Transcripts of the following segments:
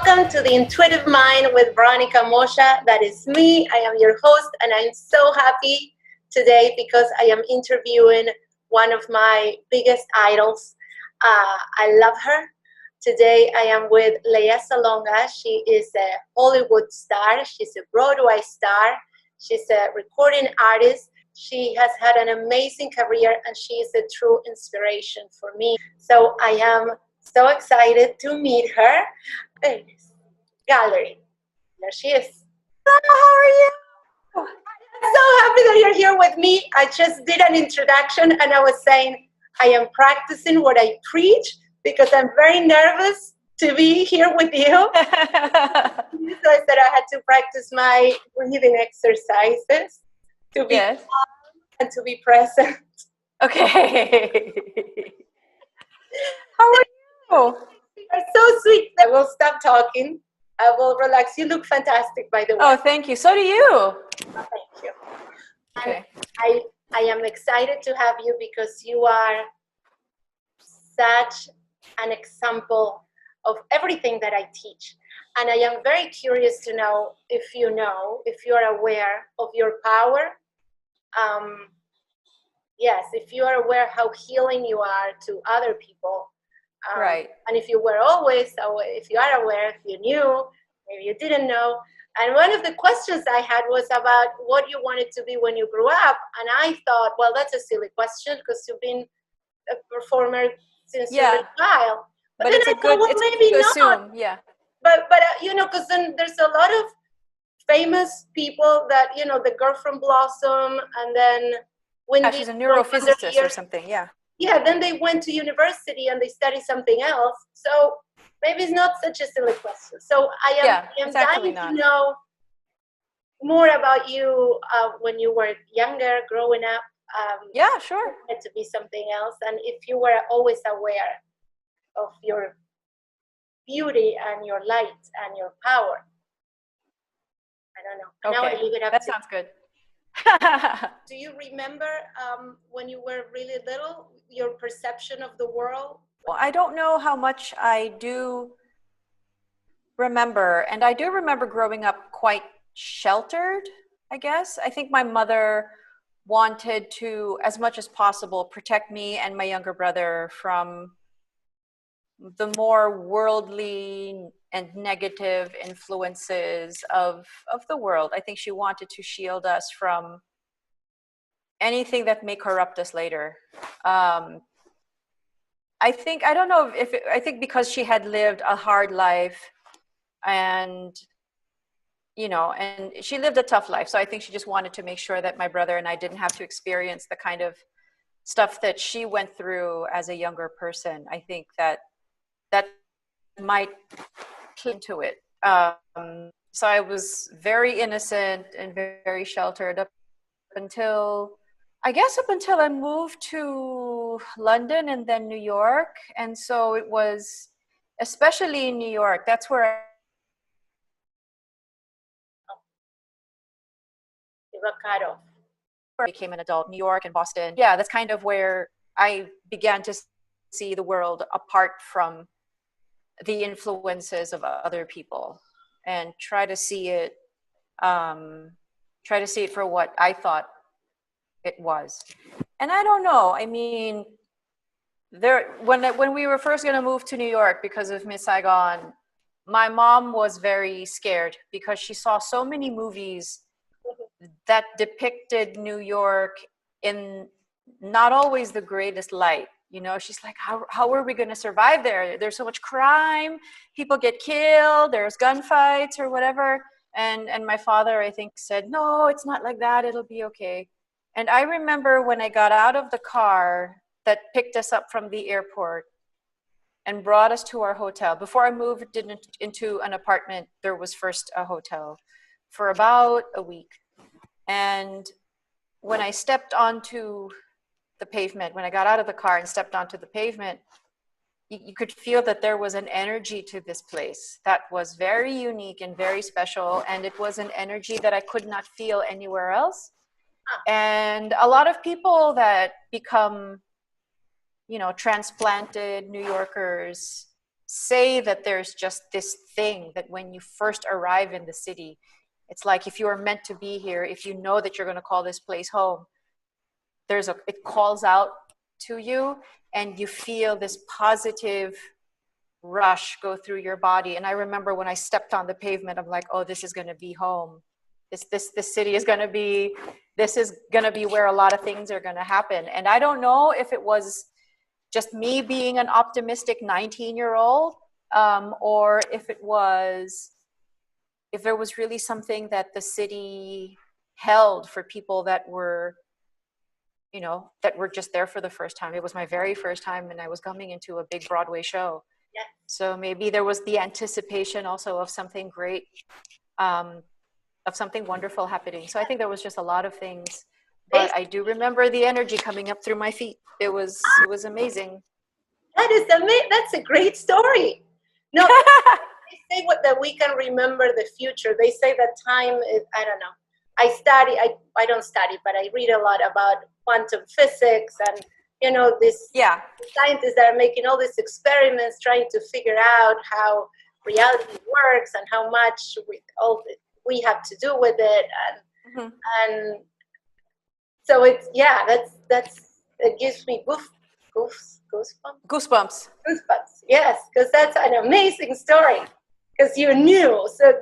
Welcome to the Intuitive Mind with Veronica Moya. That is me. I am your host, and I'm so happy today because I am interviewing one of my biggest idols. I love her. Today I am with Lea Salonga. She is a Hollywood star. She's a Broadway star. She's a recording artist. She has had an amazing career, and she is a true inspiration for me. So I am so excited to meet her. There it is. Gallery. There she is. Hello, how are you? I'm so happy that you're here with me. I just did an introduction and I was saying I am practicing what I preach because I'm very nervous to be here with you. So I said I had to practice my breathing exercises to be calm and to be present. Okay. How are you? You're so sweet. I will stop talking. I will relax. You look fantastic, by the way. Oh, thank you. So do you. Oh, thank you. Okay. And I am excited to have you because you are such an example of everything that I teach. And I am very curious to know, if you are aware of your power. Yes, if you are aware how healing you are to other people. Right. And if you were always, if you are aware, if you knew, maybe you didn't know. And one of the questions I had was about what you wanted to be when you grew up. And I thought, well, that's a silly question because you've been a performer since you were a child. But then it's I thought, well, maybe not. Assume. Yeah. But because then there's a lot of famous people that, the girl from Blossom, and then Wendy. She's a neurophysicist or something. Yeah. Yeah, then they went to university and they studied something else. So maybe it's not such a silly question. So I am dying to know more about you when you were younger, growing up. Yeah, sure. To be something else. And if you were always aware of your beauty and your light and your power. I don't know. Okay. Now I leave it up that to sounds good. Do you remember when you were really little, your perception of the world? Well, I don't know how much I do remember. And I do remember growing up quite sheltered, I guess. I think my mother wanted to, as much as possible, protect me and my younger brother from the more worldly and negative influences of the world. I think she wanted to shield us from anything that may corrupt us later. I think because she had lived a hard life and she lived a tough life. So I think she just wanted to make sure that my brother and I didn't have to experience the kind of stuff that she went through as a younger person. I think that might play into it. So I was very innocent and very sheltered up until I moved to London and then New York. And so it was, especially in New York, that's where I became an adult. New York and Boston. Yeah, that's kind of where I began to see the world apart from the influences of other people and try to see it for what I thought it was. And I don't know, I mean, when we were first going to move to New York because of Miss Saigon, my mom was very scared because she saw so many movies that depicted New York in not always the greatest light. She's like, how are we going to survive there? There's so much crime, people get killed, there's gunfights or whatever. And my father, I think, said, no, it's not like that, it'll be okay. And I remember when I got out of the car that picked us up from the airport and brought us to our hotel. Before I moved into an apartment, there was first a hotel for about a week. And when I stepped onto the pavement, when I got out of the car and stepped onto the pavement, you could feel that there was an energy to this place that was very unique and very special. And it was an energy that I could not feel anywhere else. And a lot of people that become, transplanted New Yorkers say that there's just this thing that when you first arrive in the city, it's like if you are meant to be here, if you know that you're going to call this place home, it calls out to you, and you feel this positive rush go through your body. And I remember when I stepped on the pavement, I'm like, oh, this is going to be home. This city is going to be, this is going to be where a lot of things are going to happen. And I don't know if it was just me being an optimistic 19-year-old, or if there was really something that the city held for people that were, that were just there for the first time. It was my very first time, and I was coming into a big Broadway show. Yeah. So maybe there was the anticipation also of something great, of something wonderful happening. So I think there was just a lot of things, but I do remember the energy coming up through my feet. It was amazing. That's a great story. No, they say that we can remember the future. They say that time is, I don't know. I don't study, but I read a lot about quantum physics and, these scientists that are making all these experiments trying to figure out how reality works and how much we have to do with it. And so it's, it gives me goosebumps. Yes, because that's an amazing story. Because you knew, so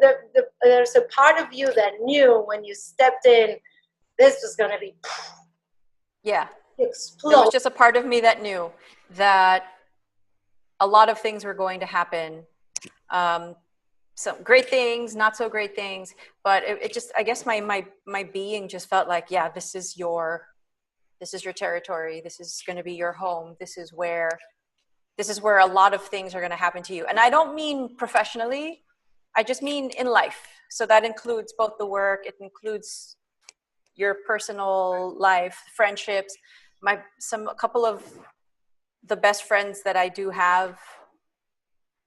there's a part of you that knew when you stepped in, this was going to be, explode. There was just a part of me that knew that a lot of things were going to happen. Some great things, not so great things, but it just, I guess my being just felt like, this is your territory. This is going to be your home. This is where a lot of things are going to happen to you. And I don't mean professionally, I just mean in life. So that includes both the work, it includes your personal life, friendships. A couple of the best friends that I do have,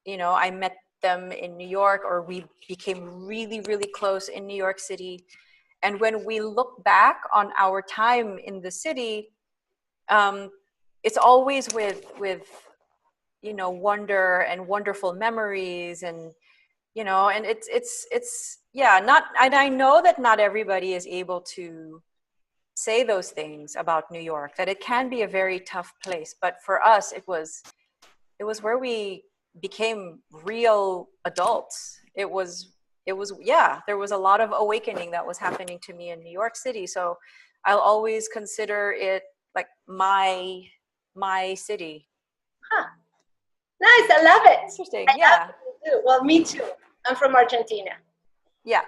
I met them in New York, or we became really, really close in New York City. And when we look back on our time in the city, it's always with wonder and wonderful memories, and and I know that not everybody is able to say those things about New York, that it can be a very tough place, but for us it was where we became real adults. There was a lot of awakening that was happening to me in New York City, so I'll always consider it like my city. Nice, I love it. Interesting. Well, me too. I'm from Argentina. Yeah.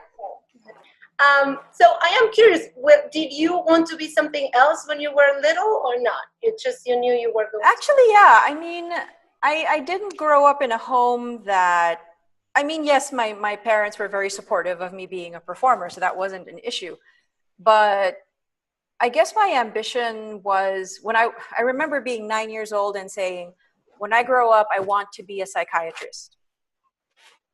So I am curious, did you want to be something else when you were little or not? You knew you were going Actually, I mean, I didn't grow up in a home that, yes, my parents were very supportive of me being a performer, so that wasn't an issue. But I guess my ambition was, when I remember being 9 years old and saying, when I grow up, I want to be a psychiatrist.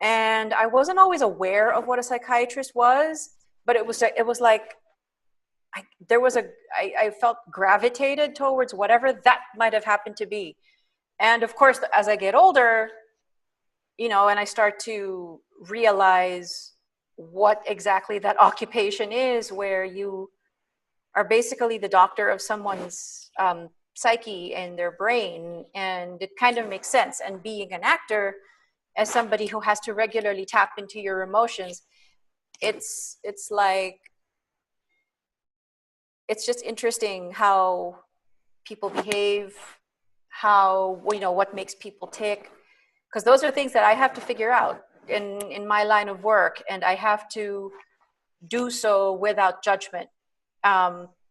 And I wasn't always aware of what a psychiatrist was, but it was like, I felt gravitated towards whatever that might have happened to be. And of course, as I get older, and I start to realize what exactly that occupation is, where you are basically the doctor of someone's psyche and their brain, and it kind of makes sense. And being an actor, as somebody who has to regularly tap into your emotions, it's like, it's just interesting how people behave, how, what makes people tick, because those are things that I have to figure out in my line of work, and I have to do so without judgment.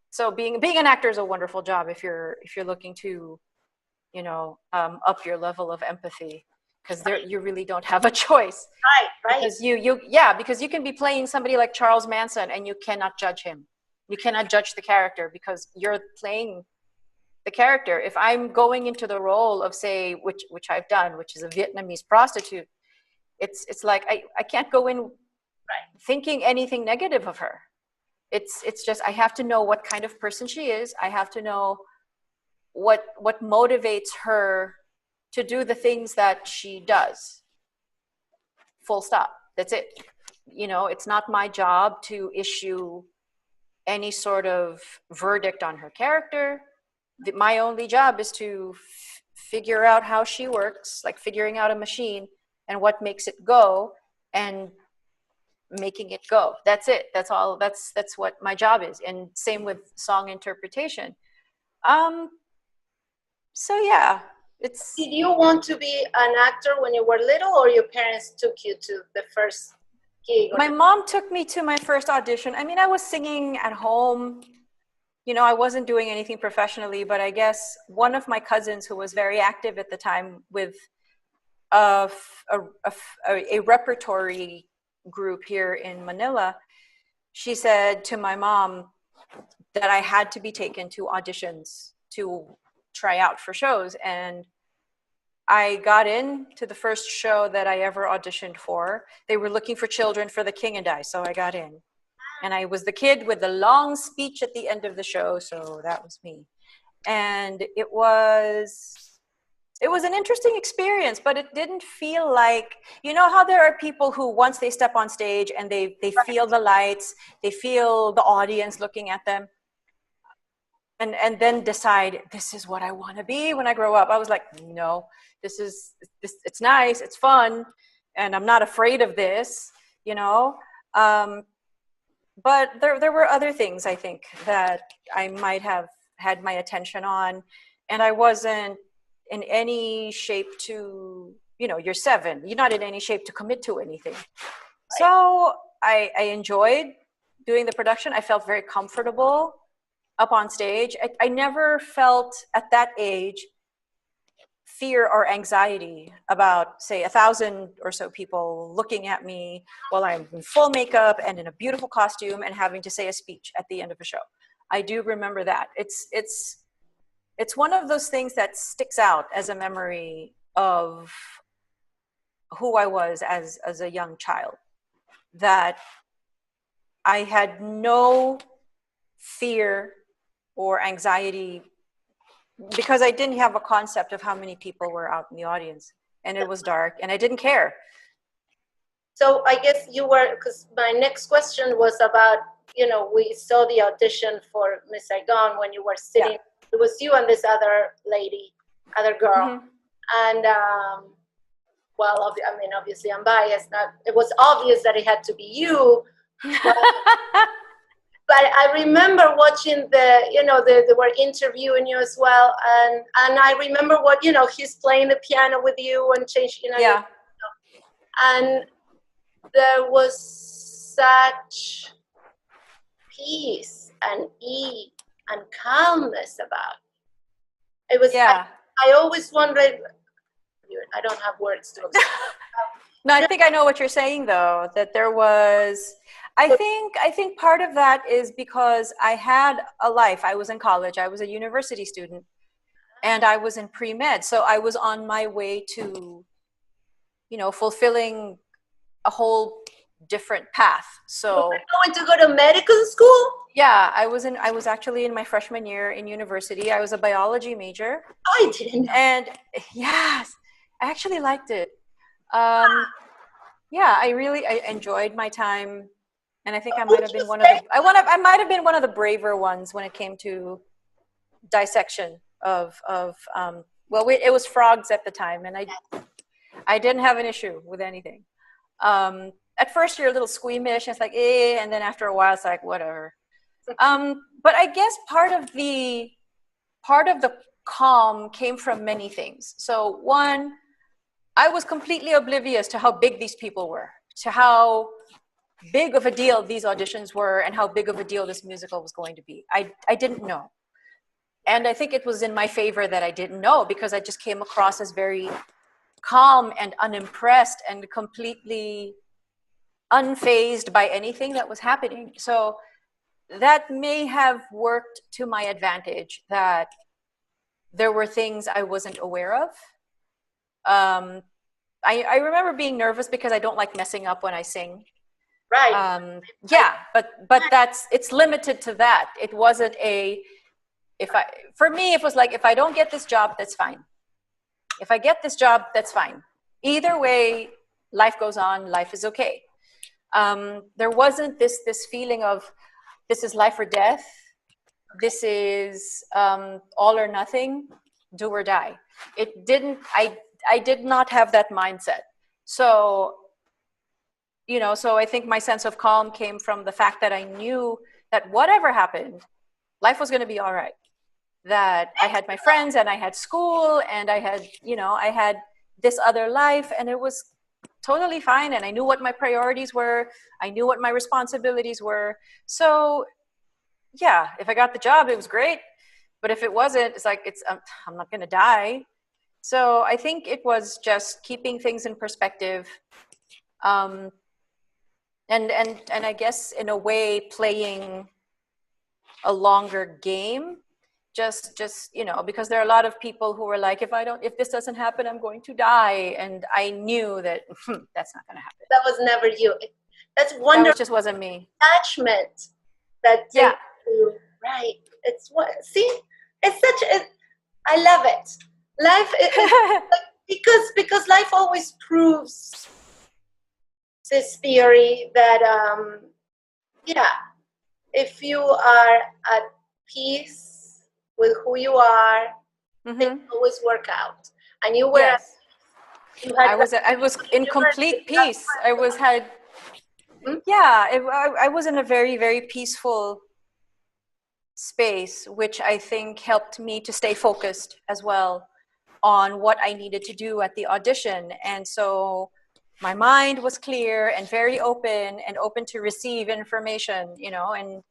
So being an actor is a wonderful job if you're looking to, up your level of empathy, because you really don't have a choice. Right. Because you can be playing somebody like Charles Manson and you cannot judge him. You cannot judge the character because you're playing the character. If I'm going into the role of, say, which I've done, which is a Vietnamese prostitute, it's like I can't go in thinking anything negative of her. It's just, I have to know what kind of person she is. I have to know what motivates her to do the things that she does. Full stop. That's it. You know, it's not my job to issue any sort of verdict on her character. My only job is to figure out how she works, like figuring out a machine and what makes it go and making it go. That's it. That's all. That's what my job is. And same with song interpretation. So yeah, it's. Did you want to be an actor when you were little, or your parents took you to the first gig? My mom took me to my first audition. I mean, I was singing at home. You know, I wasn't doing anything professionally, but I guess one of my cousins who was very active at the time with a repertory group here in Manila, she said to my mom that I had to be taken to auditions to try out for shows. And I got into the first show that I ever auditioned for. They were looking for children for The King and I, so I got in. And I was the kid with the long speech at the end of the show, so that was me. And it was an interesting experience, but it didn't feel like, you know how there are people who once they step on stage and they feel the lights, they feel the audience looking at them, and then decide, this is what I want to be when I grow up. I was like, no, this it's nice, it's fun, and I'm not afraid of this, you know. But there were other things, I think, that I might have had my attention on, and I wasn't in any shape to, you know, you're 7. You're not in any shape to commit to anything. Right. So I enjoyed doing the production. I felt very comfortable up on stage. I never felt at that age fear or anxiety about, say, 1,000 or so people looking at me while I'm in full makeup and in a beautiful costume and having to say a speech at the end of a show. I do remember that. It's one of those things that sticks out as a memory of who I was as a young child, that I had no fear or anxiety because I didn't have a concept of how many people were out in the audience, and it was dark, and I didn't care. So I guess you were, because my next question was about, you know, we saw the audition for Miss Saigon when you were sitting. Yeah. It was you and this other lady, other girl. Mm-hmm. And, well, I mean, obviously I'm biased. It was obvious that it had to be you. But I remember watching they were interviewing you as well. And I remember what, you know, he's playing the piano with you and changing, you know. Yeah. And there was such peace and ease and calmness about it. It was, yeah. I always wondered, I don't have words to explain. No, I think I know what you're saying, though, that there was, I think part of that is because I had a life. I was in college. I was a university student, and I was in pre-med. So I was on my way to, you know, fulfilling a whole different path. So you were going to go to medical school? Yeah, I was actually in my freshman year in university. I was a biology major. I didn't know. And yes, I actually liked it. Yeah, I enjoyed my time, and I think I might have been I might have been one of the braver ones when it came to dissection of well, it was frogs at the time, and I didn't have an issue with anything. At first you're a little squeamish, and it's like, and then after a while it's like, whatever. But I guess part of the calm came from many things. So one, I was completely oblivious to how big these people were, to how big of a deal these auditions were, and how big of a deal this musical was going to be. I didn't know. And I think it was in my favor that I didn't know, because I just came across as very calm and unimpressed and completely unfazed by anything that was happening. So that may have worked to my advantage, that there were things I wasn't aware of. I remember being nervous because I don't like messing up when I sing. Right. Yeah, but it's limited to that. It wasn't for me, it was like, if I don't get this job, that's fine. If I get this job, that's fine. Either way, life goes on, life is okay. There wasn't this feeling of this is life or death. This is all or nothing, do or die. It didn't, I did not have that mindset. So, you know, so I think my sense of calm came from the fact that I knew that whatever happened, life was going to be all right. That I had my friends and I had school and I had, you know, I had this other life and it was totally fine. And I knew what my priorities were. I knew what my responsibilities were. So yeah, if I got the job, it was great. But if it wasn't, it's like, I'm not going to die. So I think it was just keeping things in perspective. And I guess in a way playing a longer game, just, you know, because there are a lot of people who were like, if this doesn't happen, I'm going to die. And I knew that that's not going to happen. That was never you. That's wonderful. That just wasn't me. Attachment that yeah. You, right. It's what, see, it's such a, I love it. Life, because life always proves this theory that, yeah, if you are at peace with who you are, things always work out. And you were, yes. I was in complete peace. I was in a very, very peaceful space, which I think helped me to stay focused as well on what I needed to do at the audition. And so my mind was clear and very open to receive information, you know, and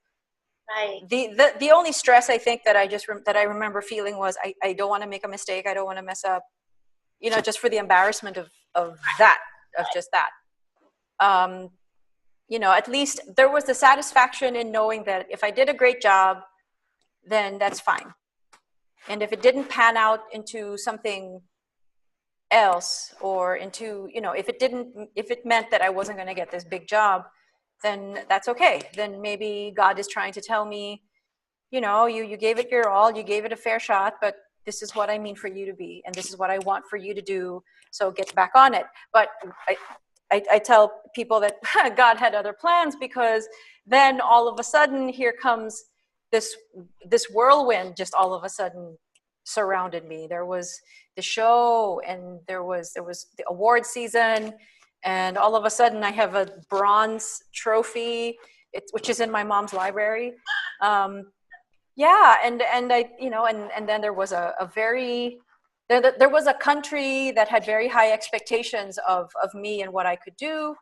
right. The only stress I think that I remember feeling was I don't want to make a mistake. I don't want to mess up, you know, just for the embarrassment of just that. You know, at least there was the satisfaction in knowing that if I did a great job, then that's fine. And if it didn't pan out into something else or into, you know, if it meant that I wasn't going to get this big job, then that's okay. Then maybe God is trying to tell me, you know, you gave it your all, you gave it a fair shot, but this is what I mean for you to be, and this is what I want for you to do. So get back on it. But I tell people that God had other plans, because then all of a sudden here comes this whirlwind just all of a sudden surrounded me. There was the show and there was the award season, and all of a sudden I have a bronze trophy, which is in my mom's library. Yeah, and I, you know, and then there was there was a country that had very high expectations of me and what I could do,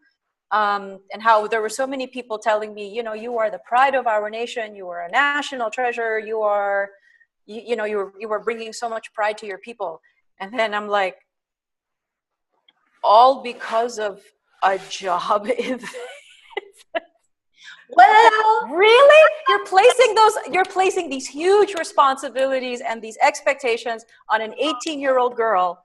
and how there were so many people telling me, you know, you are the pride of our nation, you are a national treasure, you are, you know, you were bringing so much pride to your people. And then I'm like, all because of a job in Well, really? You're placing these huge responsibilities and these expectations on an 18-year-old girl.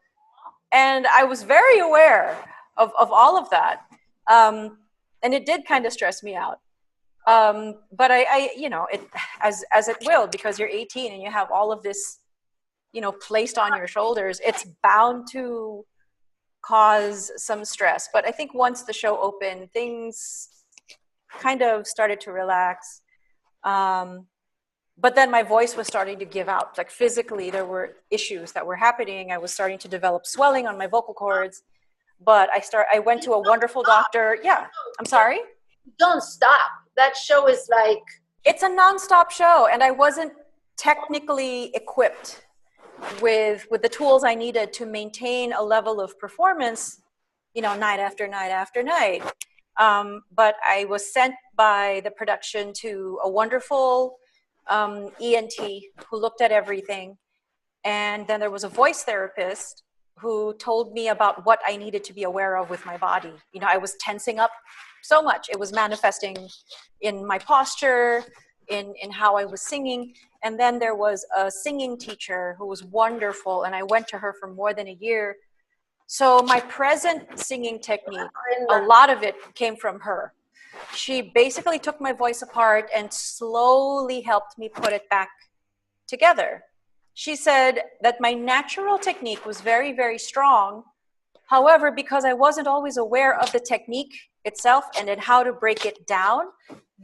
And I was very aware of all of that. And it did kind of stress me out. But I you know, it as it will, because you're 18 and you have all of this, you know, placed on your shoulders, it's bound to cause some stress. But I think once the show opened, things kind of started to relax. But then my voice was starting to give out. Like physically, there were issues that were happening. I was starting to develop swelling on my vocal cords. But I went to a wonderful doctor. Yeah, I'm sorry? Don't stop. That show is like... It's a nonstop show, and I wasn't technically equipped with the tools I needed to maintain a level of performance, you know, night after night after night. But I was sent by the production to a wonderful ENT who looked at everything. And then there was a voice therapist who told me about what I needed to be aware of with my body. You know, I was tensing up so much. It was manifesting in my posture, in how I was singing. And then there was a singing teacher who was wonderful, and I went to her for more than a year. So my present singing technique, a lot of it came from her. She basically took my voice apart and slowly helped me put it back together. she said that my natural technique was very, very strong. However, because I wasn't always aware of the technique itself and then how to break it down,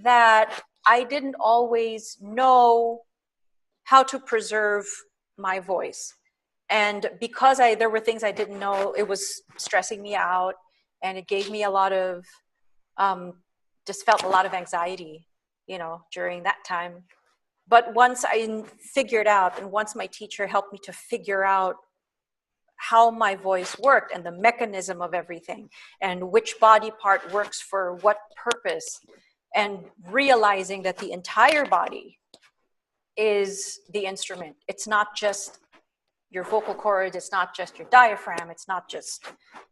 that I didn't always know how to preserve my voice. And because there were things I didn't know, it was stressing me out, and it gave me a lot of, just felt a lot of anxiety, you know, during that time. But once I figured out, and once my teacher helped me to figure out how my voice worked and the mechanism of everything and which body part works for what purpose, and realizing that the entire body is the instrument. It's not just your vocal cords, it's not just your diaphragm, it's not just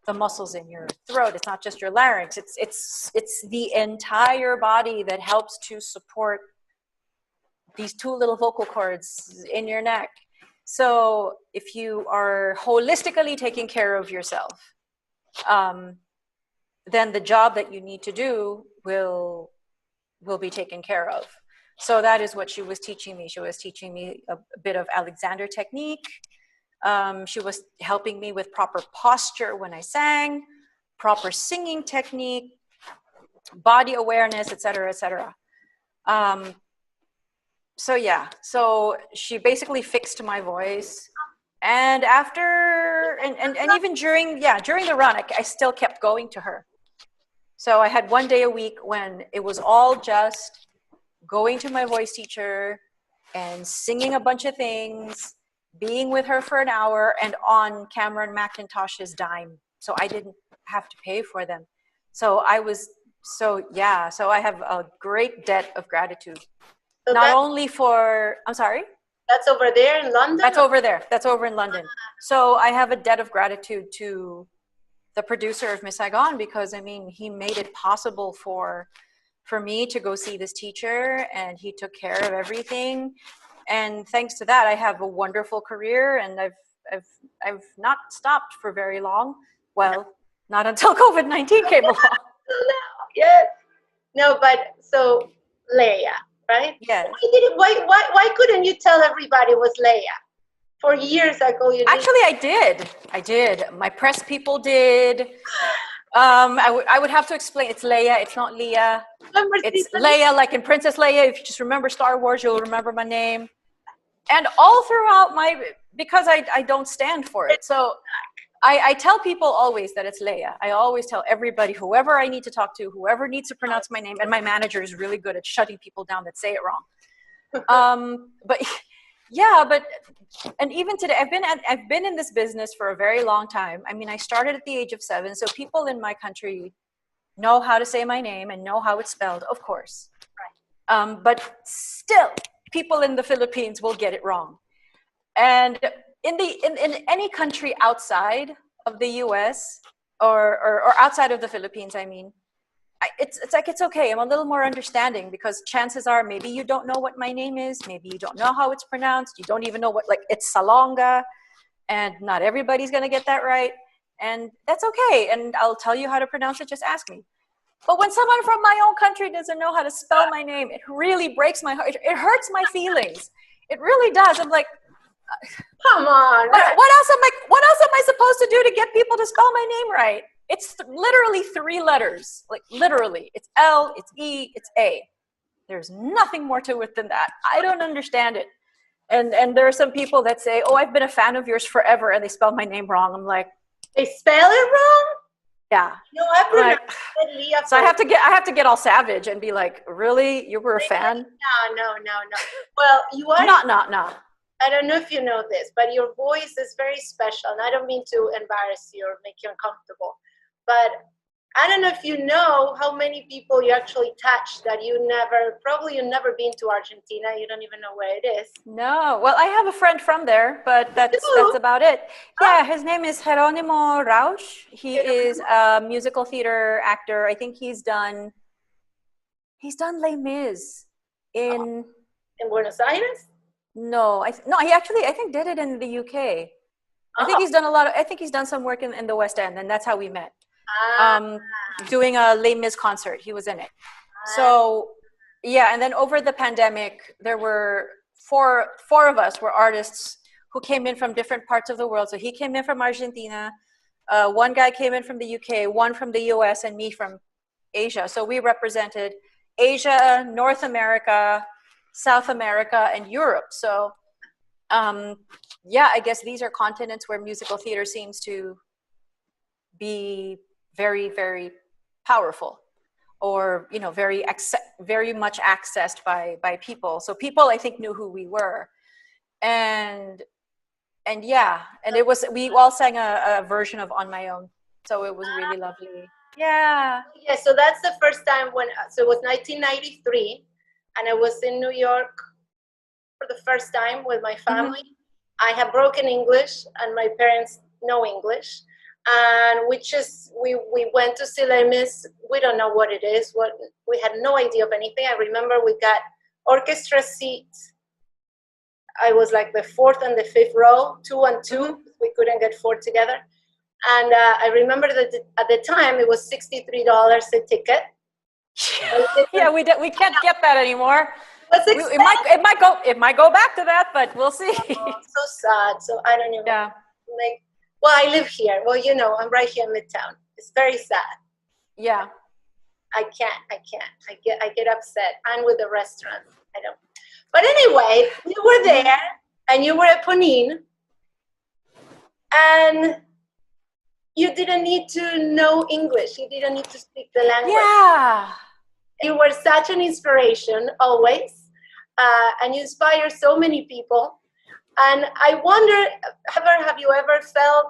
the muscles in your throat, it's not just your larynx, it's the entire body that helps to support these two little vocal cords in your neck. So if you are holistically taking care of yourself, then the job that you need to do will be taken care of. So that is what she was teaching me. She was teaching me a bit of Alexander technique. She was helping me with proper posture when I sang, proper singing technique, body awareness, etc., etc. So yeah, so she basically fixed my voice. And after, and even during the run, I still kept going to her. So I had one day a week when it was all just going to my voice teacher and singing a bunch of things, being with her for an hour, and on Cameron McIntosh's dime. So I didn't have to pay for them. So I have a great debt of gratitude. So not only for, I'm sorry? That's over there in London? That's over there. That's over in London. So I have a debt of gratitude to the producer of Miss Saigon, because I mean, he made it possible for me to go see this teacher, and he took care of everything. And thanks to that, I have a wonderful career, and I've not stopped for very long. Well, not until COVID-19 came along. No, yes. No, but so Lea, right? Yes. Why couldn't you tell everybody it was Lea? For years ago, you did. Actually, I did. My press people did. I would have to explain. It's Leia. It's not Leah. It's Leia, like in Princess Leia. If you just remember Star Wars, you'll remember my name. And all throughout because I don't stand for it. So I tell people always that it's Leia. I always tell everybody, whoever I need to talk to, whoever needs to pronounce my name, and my manager is really good at shutting people down that say it wrong. And even today, I've been in this business for a very long time. I mean, I started at the age of 7, so people in my country know how to say my name and know how it's spelled, of course. Right. But still, people in the Philippines will get it wrong. And in any country outside of the U.S. or outside of the Philippines, I mean, it's okay. I'm a little more understanding, because chances are maybe you don't know what my name is. Maybe you don't know how it's pronounced. You don't even know it's Salonga, and not everybody's going to get that right. And that's okay. And I'll tell you how to pronounce it. Just ask me. But when someone from my own country doesn't know how to spell my name, it really breaks my heart. It hurts my feelings. It really does. I'm like, come on. What else am I supposed to do to get people to spell my name right? It's literally 3 letters, like literally. It's L, it's E, it's A. There's nothing more to it than that. I don't understand it. And there are some people that say, oh, I've been a fan of yours forever, and they spell my name wrong. I'm like, they spell it wrong? Yeah. No, I pronounced it Leah. So I have to get all savage and be like, really? You were a fan? No. Well, you are not. I don't know if you know this, but your voice is very special, and I don't mean to embarrass you or make you uncomfortable. But I don't know if you know how many people you actually touch that you've never been to Argentina. You don't even know where it is. No. Well, I have a friend from there, but that's about it. Yeah, his name is Jeronimo Rauch. He is a musical theater actor. I think he's done Les Mis in Buenos Aires? No, he actually, I think, did it in the UK. I think he's done some work in the West End, and that's how we met. Doing a Les Mis concert. He was in it. So, yeah, and then over the pandemic, there were four of us were artists who came in from different parts of the world. So he came in from Argentina, one guy came in from the UK, one from the US, and me from Asia. So we represented Asia, North America, South America, and Europe. So yeah, I guess these are continents where musical theater seems to be very, very powerful, or very much accessed by people. So people, I think, knew who we were, and yeah, and we all sang a version of On My Own, so it was really lovely. Yeah. Yeah, so that's the first time so it was 1993, and I was in New York for the first time with my family. I have broken English, and my parents know English. And we went to see Les Mis. We don't know what it is. We had no idea of anything. I remember we got orchestra seats. I was like the fourth and the fifth row, 2 and 2. We couldn't get 4 together. And I remember that at the time it was $63 a ticket. Yeah, we can't get that anymore. It might go back to that, but we'll see. Oh, so sad. So I don't even. Yeah. Well, I live here. Well, I'm right here in Midtown. It's very sad. Yeah. I can't. I get upset. And with the restaurant, I don't. But anyway, you were there, and you were at Ponine, and you didn't need to know English. You didn't need to speak the language. Yeah. You were such an inspiration always, and you inspire so many people. And I wonder, have you ever felt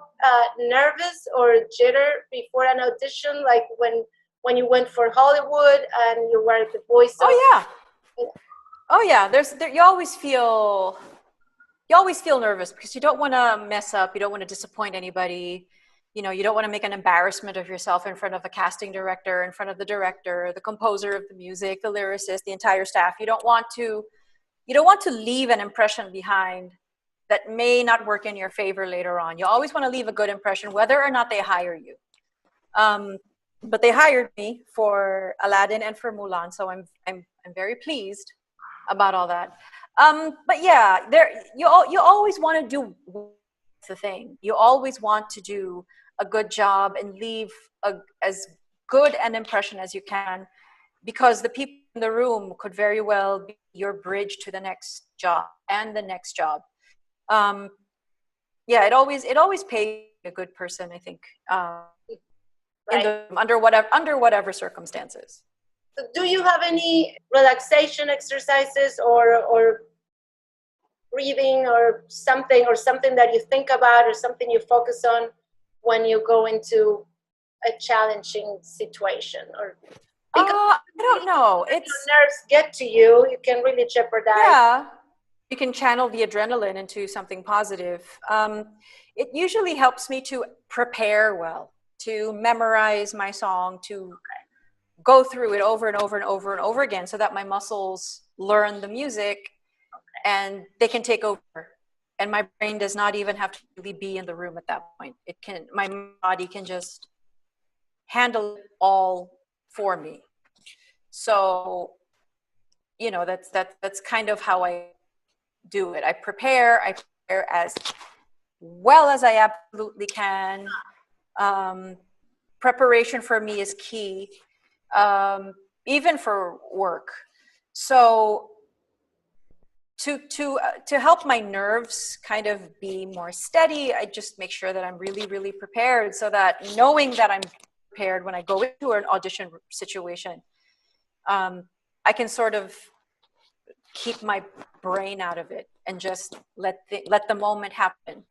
nervous or jitter before an audition, like when you went for Hollywood and you were the voice of? Oh yeah. You always feel nervous because you don't want to mess up. You don't want to disappoint anybody. You don't want to make an embarrassment of yourself in front of a casting director, in front of the director, the composer of the music, the lyricist, the entire staff. You don't want to leave an impression behind that may not work in your favor later on. You always want to leave a good impression, whether or not they hire you. But they hired me for Aladdin and for Mulan, so I'm very pleased about all that. But yeah, you always want to do the thing. You always want to do a good job and leave as good an impression as you can, because the people in the room could very well be your bridge to the next job and the next job. Yeah, it always pays a good person, I think, right. under whatever circumstances. So do you have any relaxation exercises or breathing or something that you think about or something you focus on when you go into a challenging situation? Or I don't know. If your nerves get to you, you can really jeopardize. Yeah, you can channel the adrenaline into something positive. It usually helps me to prepare well, to memorize my song, to go through it over and over and over and over again, so that my muscles learn the music and they can take over. And my brain does not even have to really be in the room at that point. My body can just handle it all for me. So, that's kind of how I do it. I prepare as well as I absolutely can. Preparation for me is key, even for work. So to help my nerves kind of be more steady, I just make sure that I'm really, really prepared, so that knowing that I'm prepared when I go into an audition situation, I can sort of keep my brain out of it and just let the moment happen.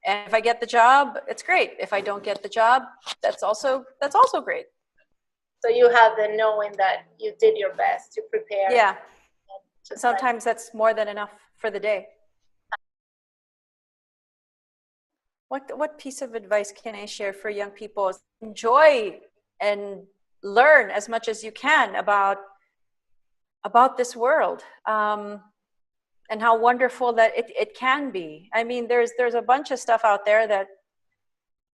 And if I get the job, it's great. If I don't get the job, that's also great. So you have the knowing that you did your best to prepare. Yeah. Sometimes that's more than enough for the day. What piece of advice can I share for young people? Enjoy and learn as much as you can about this world, and how wonderful that it can be. I mean, there's a bunch of stuff out there that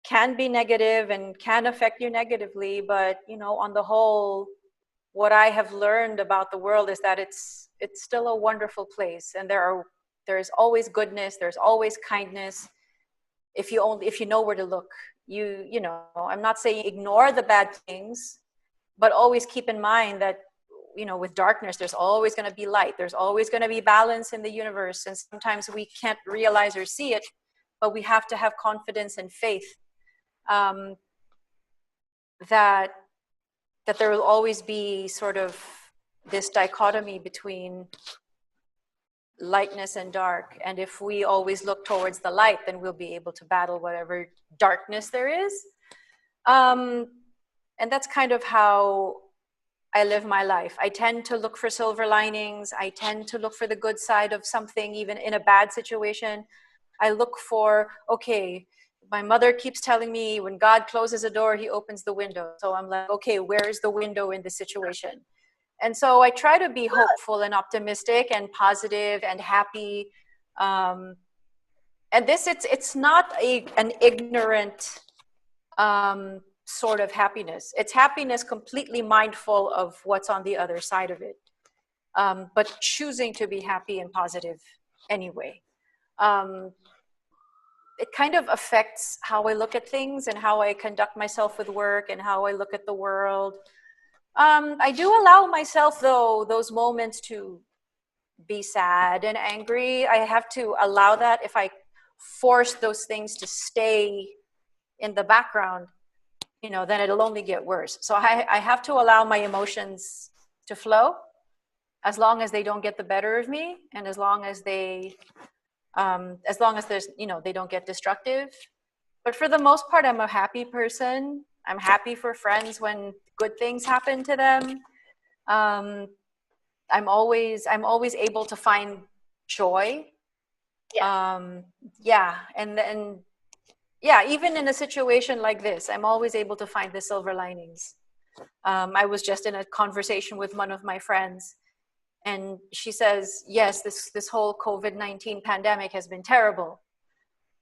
can be negative and can affect you negatively, but on the whole, what I have learned about the world is that it's still a wonderful place, and there are There's always goodness. There's always kindness. If you know where to look, you know, I'm not saying ignore the bad things, but always keep in mind that, you know, with darkness, there's always going to be light. There's always going to be balance in the universe. And sometimes we can't realize or see it, but we have to have confidence and faith that there will always be sort of this dichotomy between lightness and dark. And if we always look towards the light, then we'll be able to battle whatever darkness there is. And that's kind of how I live my life. I tend to look for silver linings. I tend to look for the good side of something, even in a bad situation. I look for, okay, my mother keeps telling me when God closes a door, he opens the window. So I'm like, okay, where is the window in this situation? And so I try to be hopeful and optimistic and positive and happy. And this, it's not an ignorant sort of happiness. It's happiness completely mindful of what's on the other side of it, but choosing to be happy and positive anyway. It kind of affects how I look at things and how I conduct myself with work and how I look at the world. I do allow myself, though, those moments to be sad and angry. I have to allow that. If I force those things to stay in the background, you know, then it'll only get worse. So I have to allow my emotions to flow, as long as they don't get the better of me, and as long as there's, you know, they don't get destructive. But for the most part, I'm a happy person. I'm happy for friends when good things happen to them. I'm always able to find joy. Yeah. And yeah, even in a situation like this, I'm always able to find the silver linings. I was just in a conversation with one of my friends, and she says, yes, this whole COVID-19 pandemic has been terrible,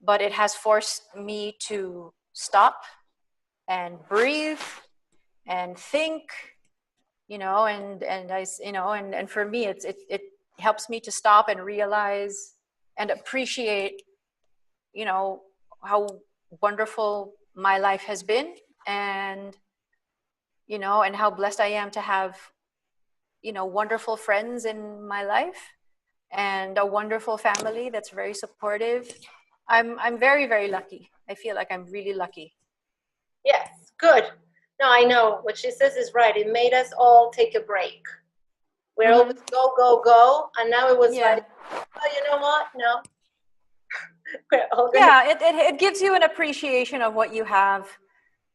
but it has forced me to stop and breathe and think, you know, and I, you know, and for me, it helps me to stop and realize and appreciate, you know, how wonderful my life has been, and, you know, and how blessed I am to have, you know, wonderful friends in my life and a wonderful family that's very supportive. I'm very, very lucky. I feel like I'm really lucky. Yes, good. No, I know what she says is right. It made us all take a break. We're always go, go, go. And now it was like, oh, you know what? No. We're all gonna it gives you an appreciation of what you have,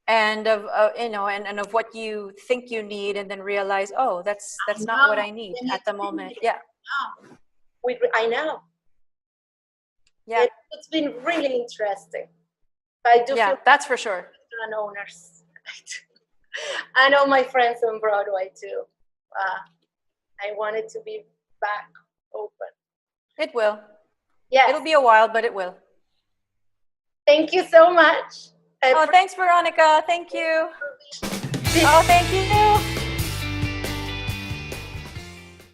and of you know, and of what you think you need, and then realize, oh, that's not what I need at the moment. Yeah. I know. Yeah. It's been really interesting. I do feel that's for sure. Owners. I know my friends on Broadway too. I want it to be back open. It will. Yeah. It'll be a while, but it will. Thank you so much. Oh, thanks, Veronica. Thank you. Oh, thank you.